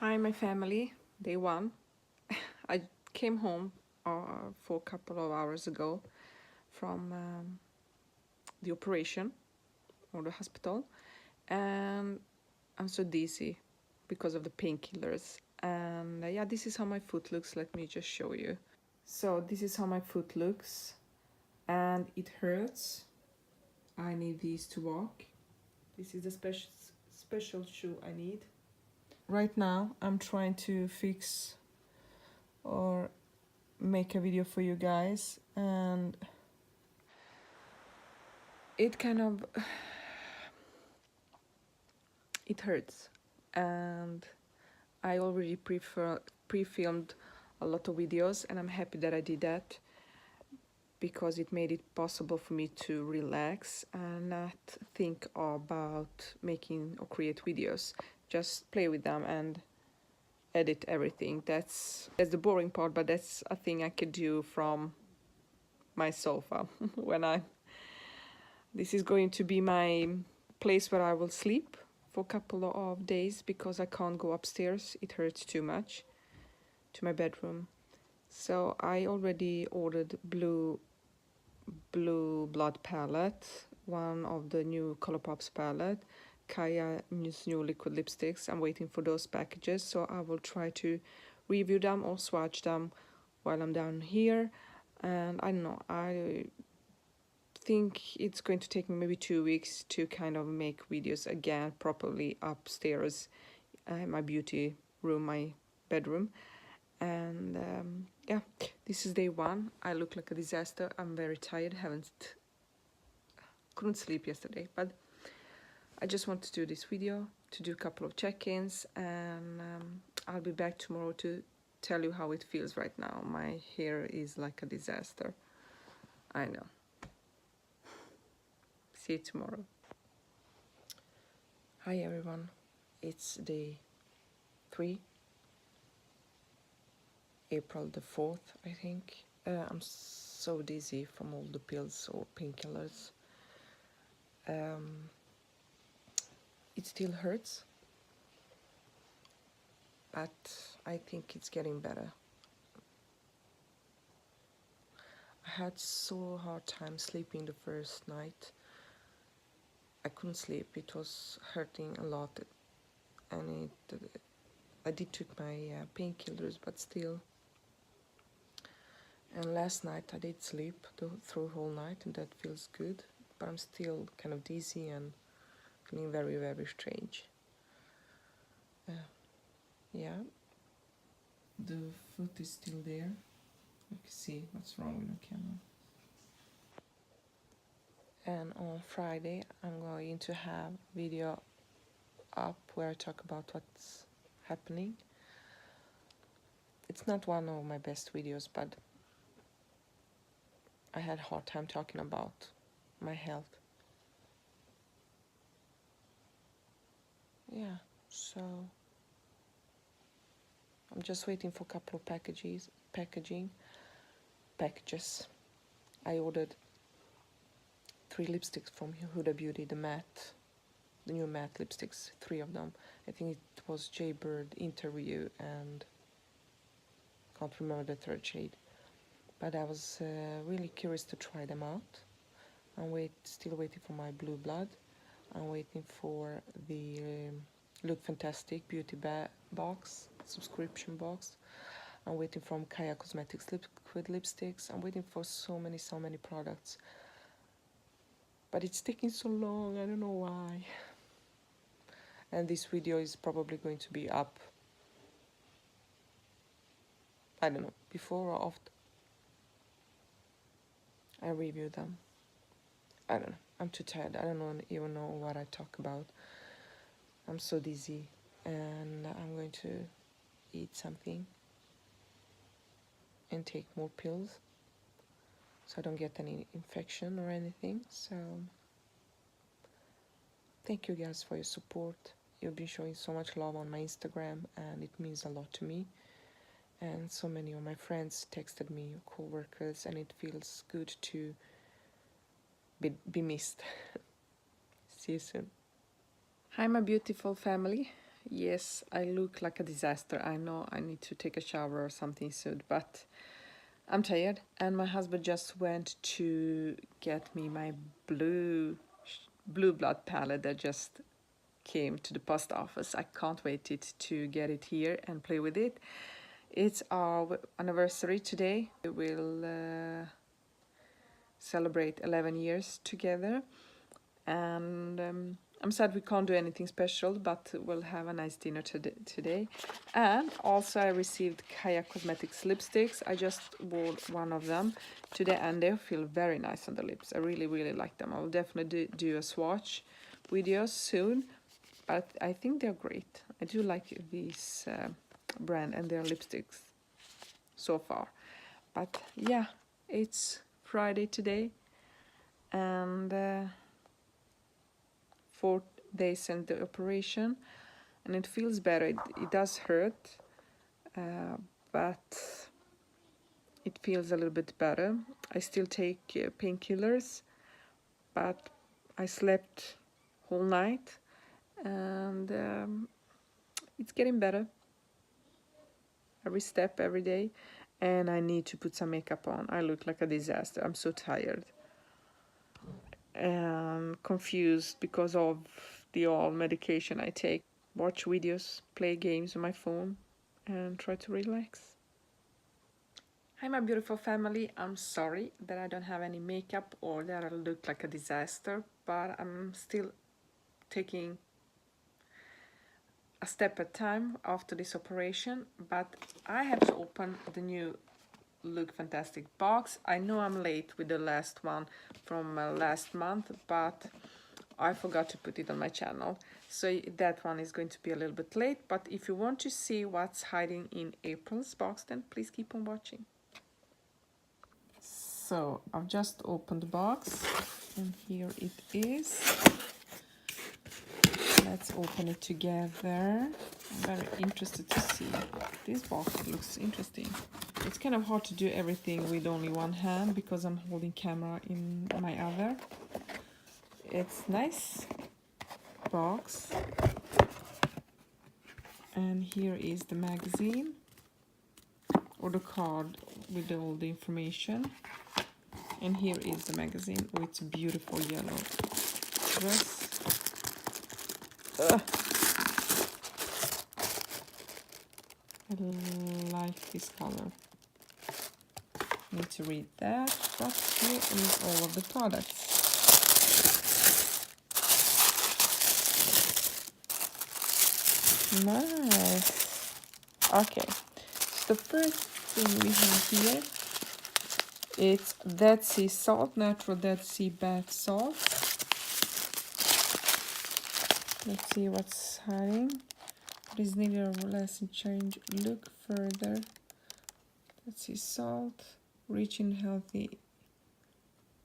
Hi, my family. Day one. I came home for a couple of hours ago from the operation or the hospital, and I'm so dizzy because of the painkillers. And yeah, this is how my foot looks. Let me just show you. So this is how my foot looks, and it hurts. I need these to walk. This is the special shoe I need. Right now, I'm trying to fix or make a video for you guys, and it kind of it hurts, and I already pre-filmed a lot of videos, and I'm happy that I did that because it made it possible for me to relax and not think about making or create videos, just play with them and edit everything. That's the boring part, but that's a thing I could do from my sofa when I this is going to be my place where I will sleep for a couple of days because I can't go upstairs. It hurts too much to my bedroom. So I already ordered blue blood palette, one of the new Colourpops palette, Kaya's new liquid lipsticks. I'm waiting for those packages, so I will try to review them or swatch them while I'm down here. And I don't know, I think it's going to take me maybe 2 weeks to kind of make videos again properly upstairs, my beauty room, my bedroom. And yeah, this is day one. I look like a disaster. I'm very tired. Couldn't sleep yesterday, but I just want to do this video to do a couple of check-ins, and I'll be back tomorrow to tell you how it feels right now. My hair is like a disaster. I know. See you tomorrow. Hi everyone, it's day 3, April the 4th, I think. I'm so dizzy from all the pills or painkillers. It still hurts, but I think it's getting better. I had so hard time sleeping the first night. I couldn't sleep, it was hurting a lot, and I did took my painkillers, but still. And last night I did sleep through whole night, and that feels good, but I'm still kind of dizzy and feeling very, very strange. Yeah, the foot is still there. You can see what's wrong with the camera. And on Friday I'm going to have a video up where I talk about what's happening. It's not one of my best videos, but I had a hard time talking about my health. Yeah, so I'm just waiting for a couple of packages. I ordered 3 lipsticks from Huda Beauty, the new matte lipsticks, 3 of them. I think it was Jaybird, Interview, and can't remember the third shade. But I was really curious to try them out. I'm still waiting for my blue blood. I'm waiting for the Lookfantastic beauty box, subscription box. I'm waiting from Kaya Cosmetics liquid lipsticks. I'm waiting for so many products. But it's taking so long, I don't know why. And this video is probably going to be up, I don't know, before or after I review them. I don't know, I'm too tired. I don't even know what I talk about. I'm so dizzy, and I'm going to eat something and take more pills so I don't get any infection or anything. So thank you guys for your support. You've been showing so much love on my Instagram, and it means a lot to me. And so many of my friends texted me, co-workers, and it feels good to be missed. See you soon. Hi, my beautiful family. Yes, I look like a disaster. I know I need to take a shower or something soon, but I'm tired. And my husband just went to get me my blue blood palette that just came to the post office. I can't wait to get it here and play with it. It's our anniversary today. We will celebrate 11 years together, and I'm sad we can't do anything special, but we'll have a nice dinner today. And also I received Kaya Cosmetics lipsticks. I just wore one of them today and they feel very nice on the lips. I really like them. I will definitely do a swatch video soon, but I think they're great. I do like these brand and their lipsticks so far. But yeah, it's Friday today, and 4 days in the operation, and it feels better. It does hurt, but it feels a little bit better. I still take painkillers, but I slept whole night, and it's getting better every step, every day. And I need to put some makeup on. I look like a disaster. I'm so tired and confused because of the all medication I take. Watch videos, play games on my phone, and try to relax. Hi my beautiful family, I'm sorry that I don't have any makeup or that I look like a disaster, but I'm still taking a step at a time after this operation. But I have to open the new Lookfantastic box. I know I'm late with the last one from last month, but I forgot to put it on my channel, so that one is going to be a little bit late. But if you want to see what's hiding in April's box, then please keep on watching. So I've just opened the box and here it is. Let's open it together. I'm very interested to see. This box looks interesting. It's kind of hard to do everything with only one hand because I'm holding camera in my other. It's nice box. And here is the magazine or the card with all the information. And here is the magazine with a beautiful yellow dress. Ugh. I like this color. Need to read that, but here is all of the products. Nice. Okay, so the first thing we have here, it's Dead Sea salt, natural Dead Sea bath salt. Let's see what's hiding. Please neither or less in change. Look further. Dead Sea salt, rich in healthy,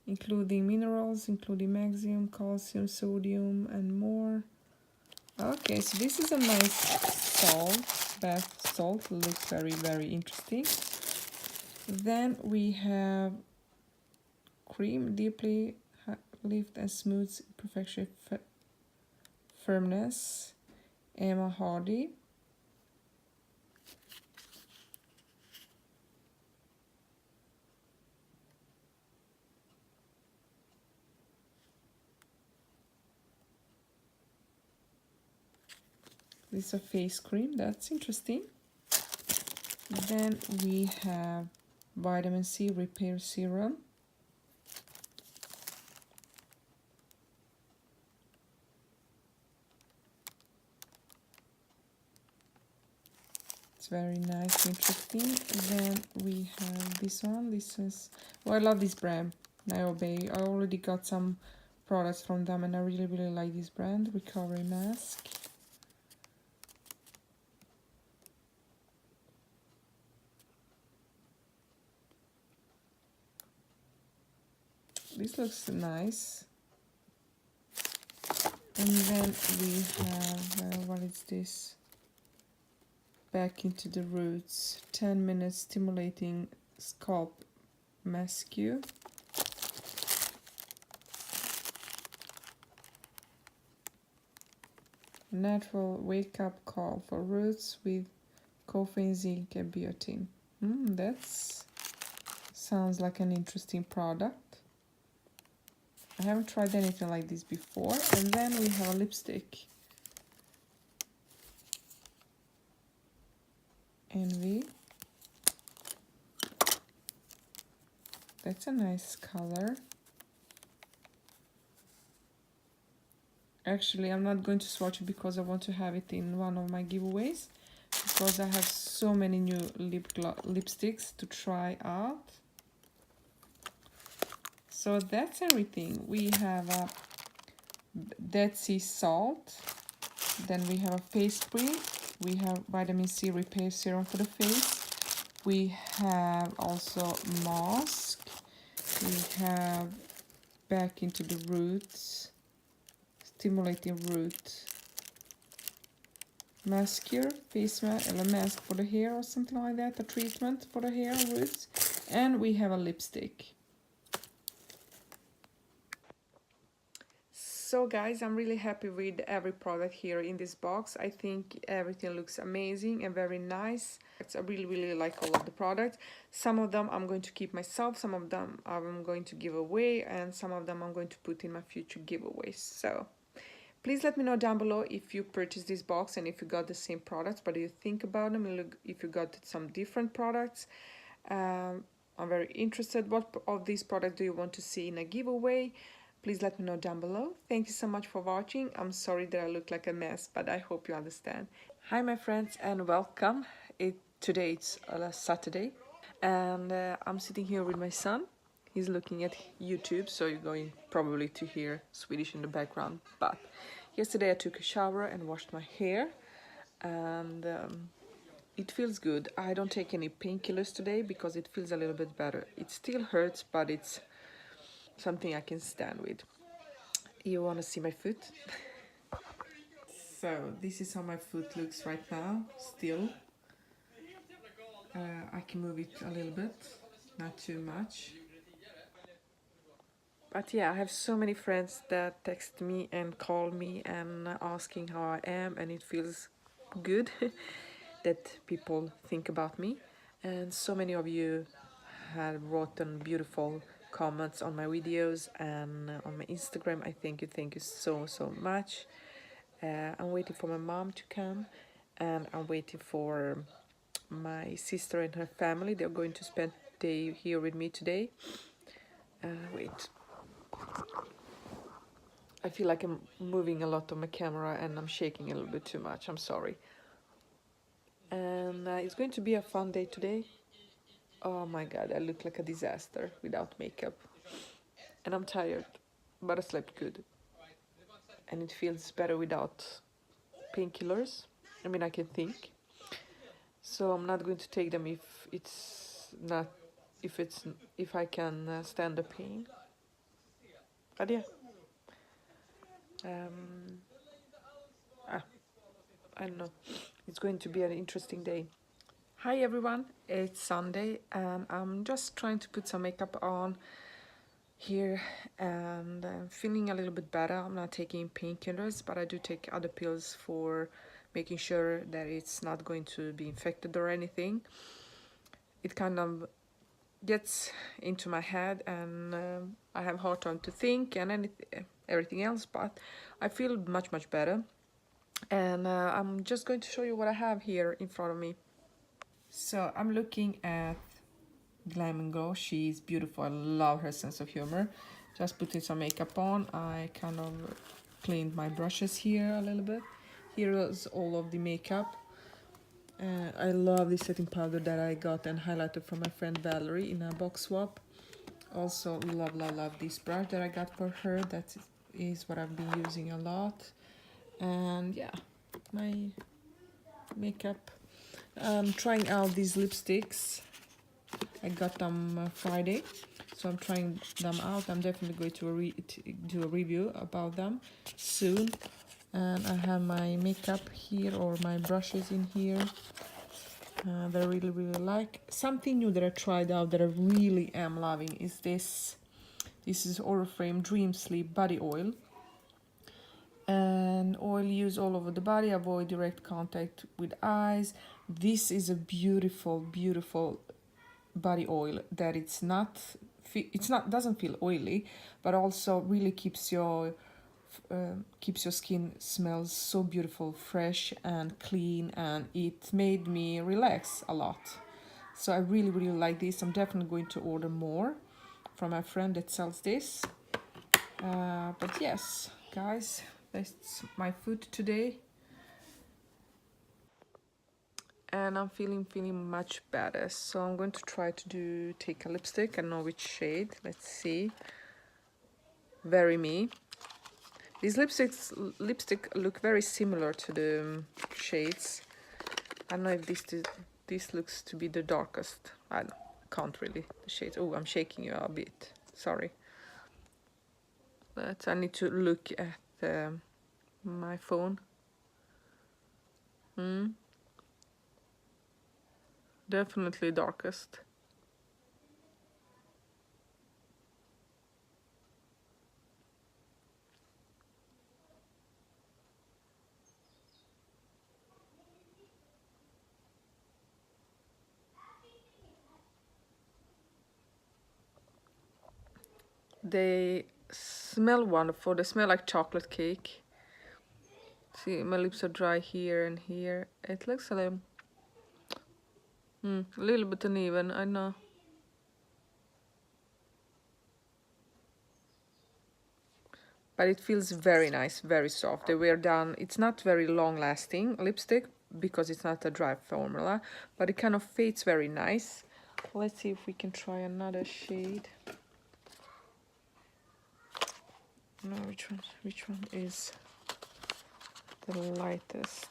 including minerals, including magnesium, calcium, sodium, and more. Okay, so this is a nice salt, bath salt. Looks very interesting. Then we have cream, deeply lift and smooths perfection firmness, Emma Hardy. This is a face cream, that's interesting. Then we have vitamin C repair serum. It's very nice, interesting. Then we have this one. This is, well, I love this brand, Niobe. I already got some products from them and I really like this brand. Recovery mask. This looks nice. And then we have, what is this? Back into the roots, 10 minutes stimulating scalp mask. natural wake-up call for roots with coffee, zinc and biotin. That's sounds like an interesting product. I haven't tried anything like this before. And then we have a lipstick. Envy. That's a nice color. Actually, I'm not going to swatch it because I want to have it in one of my giveaways, because I have so many new lipsticks to try out. So that's everything. We have a Dead Sea salt, then we have a face spray, we have vitamin C repair serum for the face, we have also mask, we have back into the roots, stimulating root mask here, face mask, a mask for the hair or something like that, a treatment for the hair roots, and we have a lipstick. So guys, I'm really happy with every product here in this box. I think everything looks amazing and very nice. I really like all of the products. Some of them I'm going to keep myself, some of them I'm going to give away, and some of them I'm going to put in my future giveaways. So please let me know down below if you purchased this box and if you got the same products. What do you think about them? If you got some different products. I'm very interested. What of these products do you want to see in a giveaway? Please let me know down below. Thank you so much for watching. I'm sorry that I look like a mess, but I hope you understand. Hi my friends and welcome. Today it's Saturday, and I'm sitting here with my son. He's looking at YouTube, so you're going probably to hear Swedish in the background. But yesterday I took a shower and washed my hair, and it feels good. I don't take any painkillers today because it feels a little bit better. It still hurts, but it's something I can stand with. You want to see my foot? So this is how my foot looks right now, still. I can move it a little bit, not too much. But yeah, I have so many friends that text me and call me and asking how I am, and it feels good that people think about me. And so many of you have written beautiful comments on my videos and on my Instagram. I thank you so much. I'm waiting for my mom to come, and I'm waiting for my sister and her family. They're going to spend the day here with me today. Wait. I feel like I'm moving a lot on my camera and I'm shaking a little bit too much. I'm sorry. And it's going to be a fun day today. Oh my god, I look like a disaster without makeup. And I'm tired, but I slept good. And it feels better without painkillers. I mean, I can think. So I'm not going to take them if I can stand the pain. But yeah. I don't know. It's going to be an interesting day. Hi everyone, it's Sunday and I'm just trying to put some makeup on here, and I'm feeling a little bit better. I'm not taking painkillers, but I do take other pills for making sure that it's not going to be infected or anything. It kind of gets into my head and I have a hard time to think and everything else, but I feel much better. And I'm just going to show you what I have here in front of me. So I'm looking at Glam and Glow. She's beautiful. I love her sense of humor. Just putting some makeup on. I kind of cleaned my brushes here a little bit. Here is all of the makeup. I love this setting powder that I got and highlighted from my friend Valerie in a box swap. Also love this brush that I got for her. That is what I've been using a lot. And yeah, my makeup. I'm trying out these lipsticks. I got them Friday, so I'm trying them out. I'm definitely going to do a review about them soon. And I have my makeup here, or my brushes in here, that I really like. Something new that I tried out that I really am loving is this. This is Oriflame Dream Sleep Body Oil. And oil use all over the body, avoid direct contact with eyes. This is a beautiful body oil that it's not doesn't feel oily, but also really keeps your skin smells so beautiful, fresh and clean, and it made me relax a lot. So I really like this. I'm definitely going to order more from my friend that sells this. But yes, guys, that's my food today. And I'm feeling much better. So I'm going to try to take a lipstick. I don't know which shade. Let's see. Very Me. These lipstick look very similar to the shades. I don't know if this looks to be the darkest. I don't know. Can't really. The shades. Oh, I'm shaking you a bit. Sorry. But I need to look at my phone. Definitely darkest. They smell wonderful. They smell like chocolate cake. See, my lips are dry here and here. It looks a little bit uneven, I know. But it feels very nice, very soft. They were done, it's not very long lasting lipstick because it's not a dry formula, but it kind of fades very nice. Let's see if we can try another shade. No, which one is the lightest?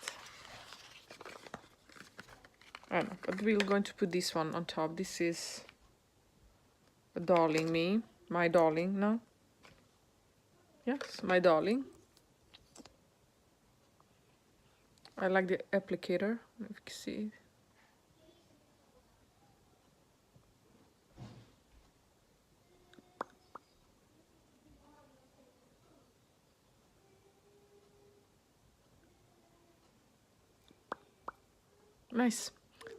I don't know, but we're going to put this one on top. This is Darling Me, My Darling, no? Yes, My Darling. I like the applicator, if you can see it. Nice.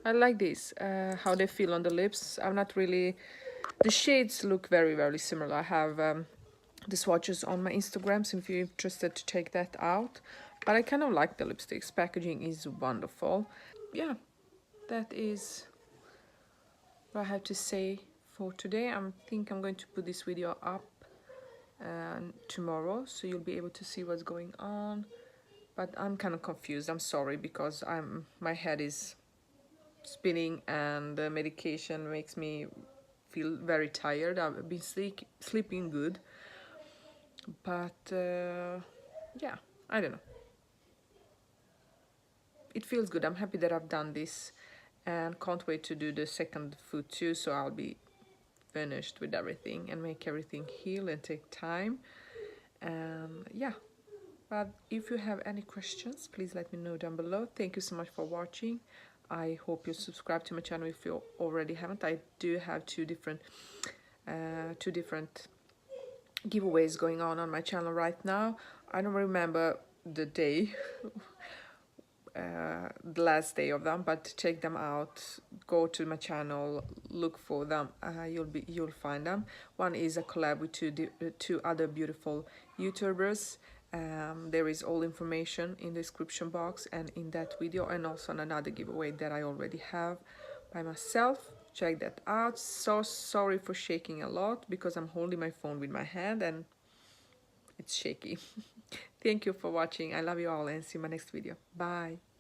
I like this, how they feel on the lips. I'm not really... The shades look very similar. I have the swatches on my Instagram, so if you're interested to check that out. But I kind of like the lipsticks. Packaging is wonderful. Yeah, that is what I have to say for today. I think I'm going to put this video up tomorrow, so you'll be able to see what's going on. But I'm kind of confused. I'm sorry, because my head is spinning and the medication makes me feel very tired. I've been sleeping good, but yeah, I don't know. It feels good. I'm happy that I've done this and can't wait to do the second food too, so I'll be finished with everything and make everything heal and take time. And yeah, but if you have any questions, please let me know down below. Thank you so much for watching. I hope you subscribe to my channel if you already haven't. I do have two different giveaways going on my channel right now. I don't remember the day, the last day of them, but check them out. Go to my channel, look for them. You'll find them. One is a collab with two other beautiful YouTubers. There is all information in the description box and in that video, and also another giveaway that I already have by myself. Check that out. So sorry for shaking a lot because I'm holding my phone with my hand and it's shaky. Thank you for watching. I love you all and see you in my next video. Bye.